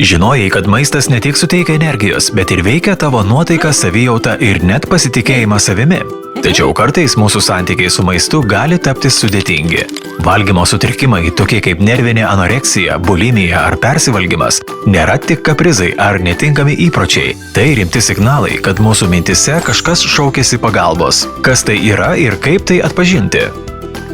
Žinojai, kad maistas ne tik suteikia energijos, bet ir veikia tavo nuotaiką, savijautą ir net pasitikėjimą savimi. Tačiau kartais mūsų santykiai su maistu gali tapti sudėtingi. Valgymo sutrikimai, tokie kaip nervinė anoreksija, bulimija ar persivalgymas, nėra tik kaprizai ar netinkami įpročiai. Tai rimti signalai, kad mūsų mintise kažkas šaukiasi pagalbos. Kas tai yra ir kaip tai atpažinti?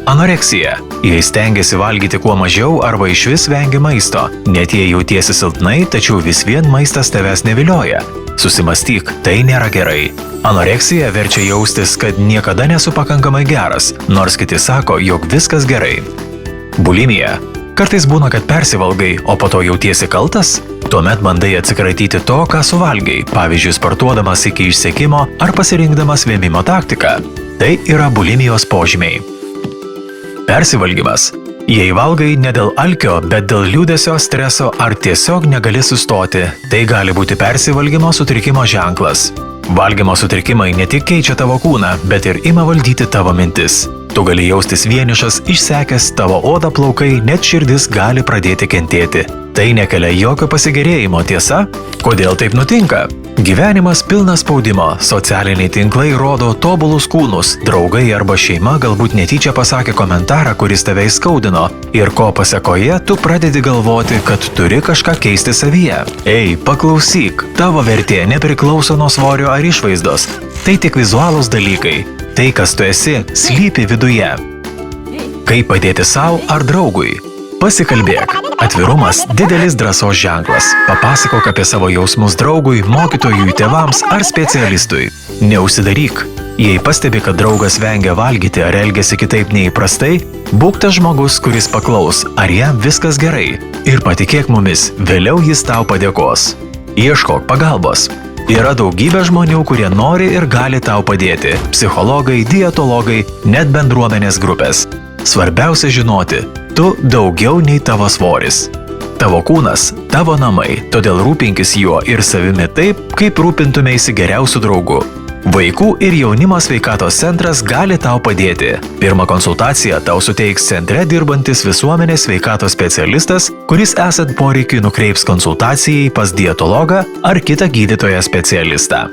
Anoreksija. Jei stengiasi valgyti kuo mažiau arba išvis vengia maisto. Net jei jautiesi silpnai, tačiau vis vien maistas tavęs nevilioja. Susimąstyk, tai nėra gerai. Anoreksija verčia jaustis, kad niekada nesu pakankamai geras, nors kiti sako, jog viskas gerai. Bulimija. Kartais būna, kad persivalgai, o po to jautiesi kaltas? Tuomet bandai atsikratyti to, ką suvalgai, pavyzdžiui, sportuodamas iki išsekimo ar pasirinkdamas vėmimo taktiką. Tai yra bulimijos požymiai. Persivalgymas. Jei valgai ne dėl alkio, bet dėl liūdesio, streso ar tiesiog negali sustoti, tai gali būti persivalgymo sutrikimo ženklas. Valgymo sutrikimai ne tik keičia tavo kūną, bet ir ima valdyti tavo mintis. Tu gali jaustis vienišas, išsekęs, tavo oda, plaukai, net širdis gali pradėti kentėti. Tai nekelia jokio pasigėrėjimo, tiesa? Kodėl taip nutinka? Gyvenimas pilnas spaudimo, socialiniai tinklai rodo tobulus kūnus, draugai arba šeima galbūt netyčia pasakė komentarą, kuris tave įskaudino, ir ko pasekoje tu pradedi galvoti, kad turi kažką keisti savyje. Ei, paklausyk, tavo vertė nepriklauso nuo svorio ar išvaizdos, tai tik vizualūs dalykai, tai kas tu esi, slypi viduje. Kaip padėti sau ar draugui? Pasikalbėk. Atvirumas – didelis drąsos ženklas. Papasakok apie savo jausmus draugui, mokytojui, tėvams ar specialistui. Neužsidaryk. Jei pastebi, kad draugas vengia valgyti ar elgiasi kitaip neįprastai, būk tas žmogus, kuris paklaus, ar jam viskas gerai. Ir patikėk mumis, vėliau jis tau padėkos. Ieškok pagalbos. Yra daugybė žmonių, kurie nori ir gali tau padėti. Psichologai, dietologai, net bendruomenės grupės. Svarbiausia žinoti, tu daugiau nei tavo svoris. Tavo kūnas – tavo namai, todėl rūpinkis juo ir savimi taip, kaip rūpintumeisi geriausiu draugu. Vaikų ir jaunimo sveikatos centras gali tau padėti. Pirmą konsultaciją tau suteiks centre dirbantis visuomenės sveikatos specialistas, kuris esant poreikiui nukreips konsultacijai pas dietologą ar kitą gydytoją specialistą.